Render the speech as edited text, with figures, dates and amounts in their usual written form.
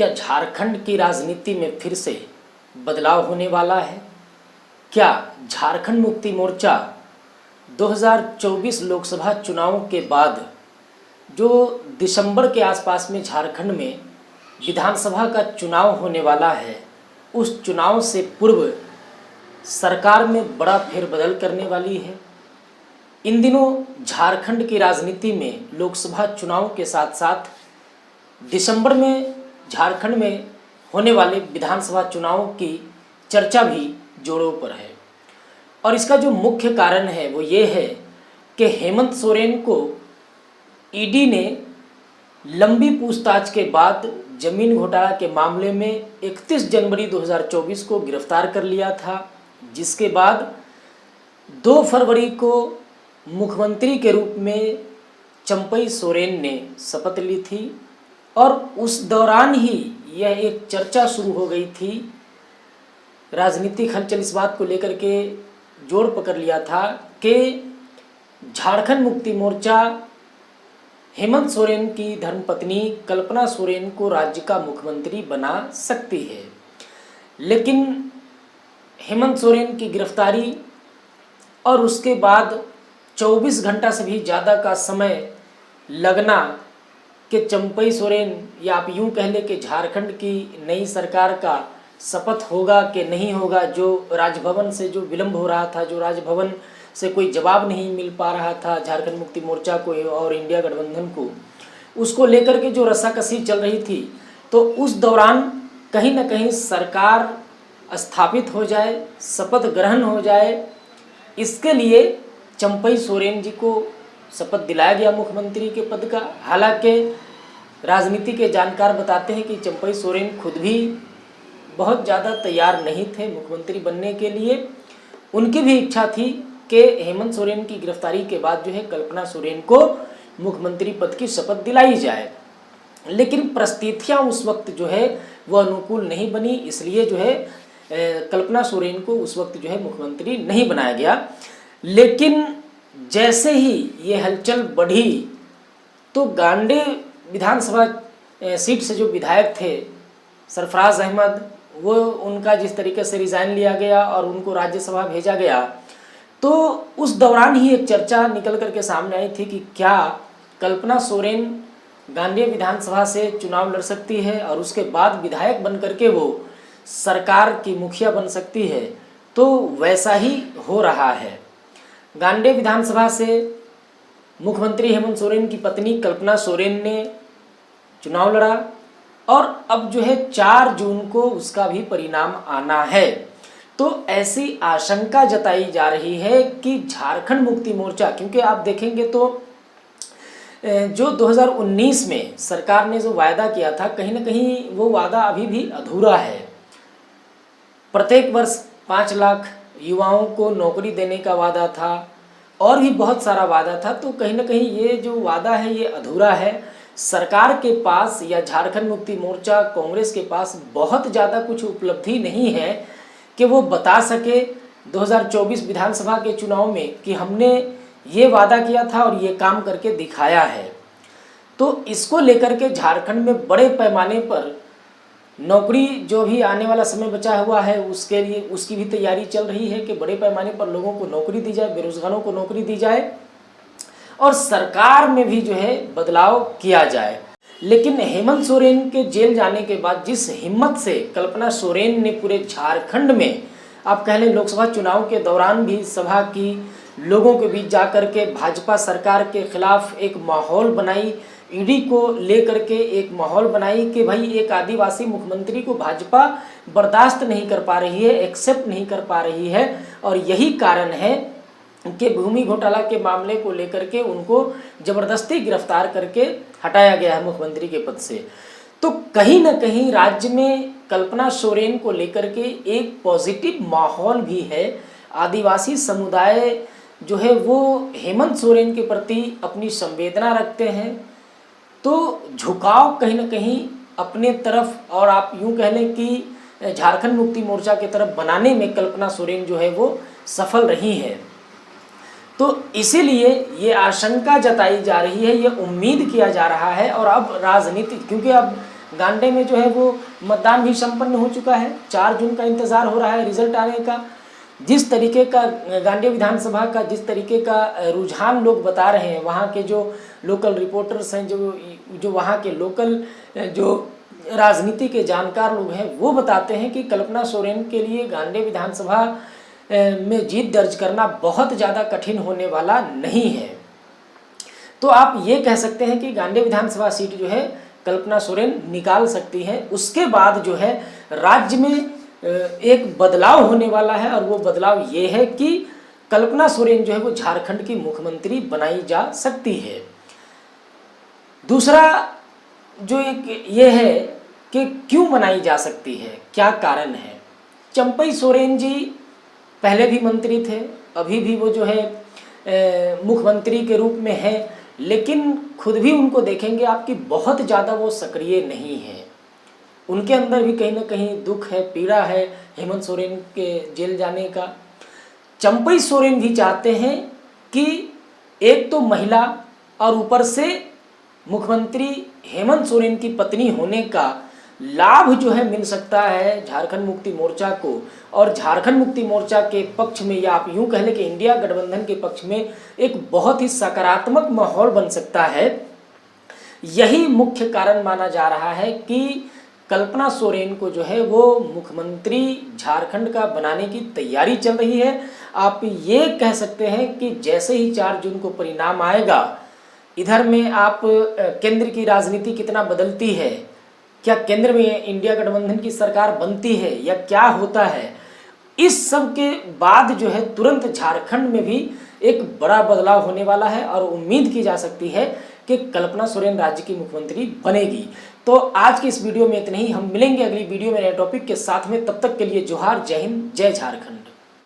क्या झारखंड की राजनीति में फिर से बदलाव होने वाला है? क्या झारखंड मुक्ति मोर्चा 2024 लोकसभा चुनाव के बाद जो दिसंबर के आसपास में झारखंड में विधानसभा का चुनाव होने वाला है, उस चुनाव से पूर्व सरकार में बड़ा फेरबदल करने वाली है? इन दिनों झारखंड की राजनीति में लोकसभा चुनाव के साथ साथ दिसंबर में झारखंड में होने वाले विधानसभा चुनाव की चर्चा भी जोरों पर है। और इसका जो मुख्य कारण है वो ये है कि हेमंत सोरेन को ईडी ने लंबी पूछताछ के बाद जमीन घोटाला के मामले में 31 जनवरी 2024 को गिरफ्तार कर लिया था, जिसके बाद 2 फरवरी को मुख्यमंत्री के रूप में चंपई सोरेन ने शपथ ली थी। और उस दौरान ही यह एक चर्चा शुरू हो गई थी, राजनीतिक हलचल इस बात को लेकर के जोर पकड़ लिया था कि झारखंड मुक्ति मोर्चा हेमंत सोरेन की धर्मपत्नी कल्पना सोरेन को राज्य का मुख्यमंत्री बना सकती है। लेकिन हेमंत सोरेन की गिरफ्तारी और उसके बाद 24 घंटा से भी ज़्यादा का समय लगना कि चंपई सोरेन, या आप यूँ कह लें कि झारखंड की नई सरकार का शपथ होगा कि नहीं होगा, जो राजभवन से जो विलंब हो रहा था, जो राजभवन से कोई जवाब नहीं मिल पा रहा था झारखंड मुक्ति मोर्चा को और इंडिया गठबंधन को, उसको लेकर के जो रस्साकसी चल रही थी, तो उस दौरान कहीं ना कहीं सरकार स्थापित हो जाए, शपथ ग्रहण हो जाए, इसके लिए चंपई सोरेन जी को शपथ दिलाया गया मुख्यमंत्री के पद का। हालांकि राजनीति के जानकार बताते हैं कि चंपई सोरेन खुद भी बहुत ज़्यादा तैयार नहीं थे मुख्यमंत्री बनने के लिए। उनकी भी इच्छा थी कि हेमंत सोरेन की गिरफ्तारी के बाद जो है कल्पना सोरेन को मुख्यमंत्री पद की शपथ दिलाई जाए, लेकिन परिस्थितियाँ उस वक्त जो है वो अनुकूल नहीं बनी, इसलिए जो है कल्पना सोरेन को उस वक्त जो है मुख्यमंत्री नहीं बनाया गया। लेकिन जैसे ही ये हलचल बढ़ी तो गांडे विधानसभा सीट से जो विधायक थे सरफराज अहमद, वो उनका जिस तरीके से रिज़ाइन लिया गया और उनको राज्यसभा भेजा गया, तो उस दौरान ही एक चर्चा निकल करके सामने आई थी कि क्या कल्पना सोरेन गांडे विधानसभा से चुनाव लड़ सकती है और उसके बाद विधायक बन करके वो सरकार की मुखिया बन सकती है। तो वैसा ही हो रहा है। गांडे विधानसभा से मुख्यमंत्री हेमंत सोरेन की पत्नी कल्पना सोरेन ने चुनाव लड़ा और अब जो है 4 जून को उसका भी परिणाम आना है। तो ऐसी आशंका जताई जा रही है कि झारखंड मुक्ति मोर्चा, क्योंकि आप देखेंगे तो जो 2019 में सरकार ने जो वायदा किया था, कहीं ना कहीं वो वादा अभी भी अधूरा है। प्रत्येक वर्ष 5 लाख युवाओं को नौकरी देने का वादा था और भी बहुत सारा वादा था। तो कहीं ना कहीं ये जो वादा है ये अधूरा है। सरकार के पास या झारखंड मुक्ति मोर्चा कांग्रेस के पास बहुत ज़्यादा कुछ उपलब्धि नहीं है कि वो बता सके 2024 विधानसभा के चुनाव में कि हमने ये वादा किया था और ये काम करके दिखाया है। तो इसको लेकर के झारखंड में बड़े पैमाने पर नौकरी, जो भी आने वाला समय बचा हुआ है उसके लिए उसकी भी तैयारी चल रही है कि बड़े पैमाने पर लोगों को नौकरी दी जाए, बेरोजगारों को नौकरी दी जाए और सरकार में भी जो है बदलाव किया जाए। लेकिन हेमंत सोरेन के जेल जाने के बाद जिस हिम्मत से कल्पना सोरेन ने पूरे झारखंड में, आप कह लें लोकसभा चुनाव के दौरान भी सभा की, लोगों के बीच जाकर के भाजपा सरकार के खिलाफ एक माहौल बनाई, ईडी को लेकर के एक माहौल बनाई कि भाई एक आदिवासी मुख्यमंत्री को भाजपा बर्दाश्त नहीं कर पा रही है, एक्सेप्ट नहीं कर पा रही है। और यही कारण है कि भूमि घोटाला के मामले को लेकर के उनको जबरदस्ती गिरफ्तार करके हटाया गया है मुख्यमंत्री के पद से। तो कहीं ना कहीं राज्य में कल्पना सोरेन को लेकर के एक पॉजिटिव माहौल भी है। आदिवासी समुदाय जो है वो हेमंत सोरेन के प्रति अपनी संवेदना रखते हैं, तो झुकाव कहीं ना कहीं अपने तरफ, और आप यूँ कह लें कि झारखंड मुक्ति मोर्चा की तरफ बनाने में कल्पना सोरेन जो है वो सफल रही है। तो इसीलिए ये आशंका जताई जा रही है, ये उम्मीद किया जा रहा है। और अब राजनीति, क्योंकि अब गांडे में जो है वो मतदान भी संपन्न हो चुका है। 4 जून का इंतज़ार हो रहा है रिजल्ट आने का। जिस तरीके का गांडे विधानसभा का जिस तरीके का रुझान लोग बता रहे हैं, वहाँ के जो लोकल रिपोर्टर्स हैं, जो वहाँ के लोकल जो राजनीति के जानकार लोग हैं, वो बताते हैं कि कल्पना सोरेन के लिए गांडे विधानसभा में जीत दर्ज करना बहुत ज़्यादा कठिन होने वाला नहीं है। तो आप ये कह सकते हैं कि गांडे विधानसभा सीट जो है कल्पना सोरेन निकाल सकती है। उसके बाद जो है राज्य में एक बदलाव होने वाला है, और वो बदलाव ये है कि कल्पना सोरेन जो है वो झारखंड की मुख्यमंत्री बनाई जा सकती है। दूसरा जो एक ये है कि क्यों बनाई जा सकती है, क्या कारण है। चंपई सोरेन जी पहले भी मंत्री थे, अभी भी वो जो है मुख्यमंत्री के रूप में है, लेकिन खुद भी उनको देखेंगे आपकी बहुत ज़्यादा वो सक्रिय नहीं है। उनके अंदर भी कहीं ना कहीं दुख है, पीड़ा है हेमंत सोरेन के जेल जाने का। चंपई सोरेन भी चाहते हैं कि एक तो महिला और ऊपर से मुख्यमंत्री हेमंत सोरेन की पत्नी होने का लाभ जो है मिल सकता है झारखंड मुक्ति मोर्चा को, और झारखंड मुक्ति मोर्चा के पक्ष में, या आप यूँ कह लें कि इंडिया गठबंधन के पक्ष में एक बहुत ही सकारात्मक माहौल बन सकता है। यही मुख्य कारण माना जा रहा है कि कल्पना सोरेन को जो है वो मुख्यमंत्री झारखंड का बनाने की तैयारी चल रही है। आप ये कह सकते हैं कि जैसे ही 4 जून को परिणाम आएगा, इधर में आप केंद्र की राजनीति कितना बदलती है, क्या केंद्र में इंडिया गठबंधन की सरकार बनती है या क्या होता है, इस सब के बाद जो है तुरंत झारखंड में भी एक बड़ा बदलाव होने वाला है, और उम्मीद की जा सकती है कि कल्पना सोरेन राज्य की मुख्यमंत्री बनेगी। तो आज की इस वीडियो में इतना ही। हम मिलेंगे अगली वीडियो में नए टॉपिक के साथ में। तब तक के लिए जोहार, जय हिंद, जय झारखंड।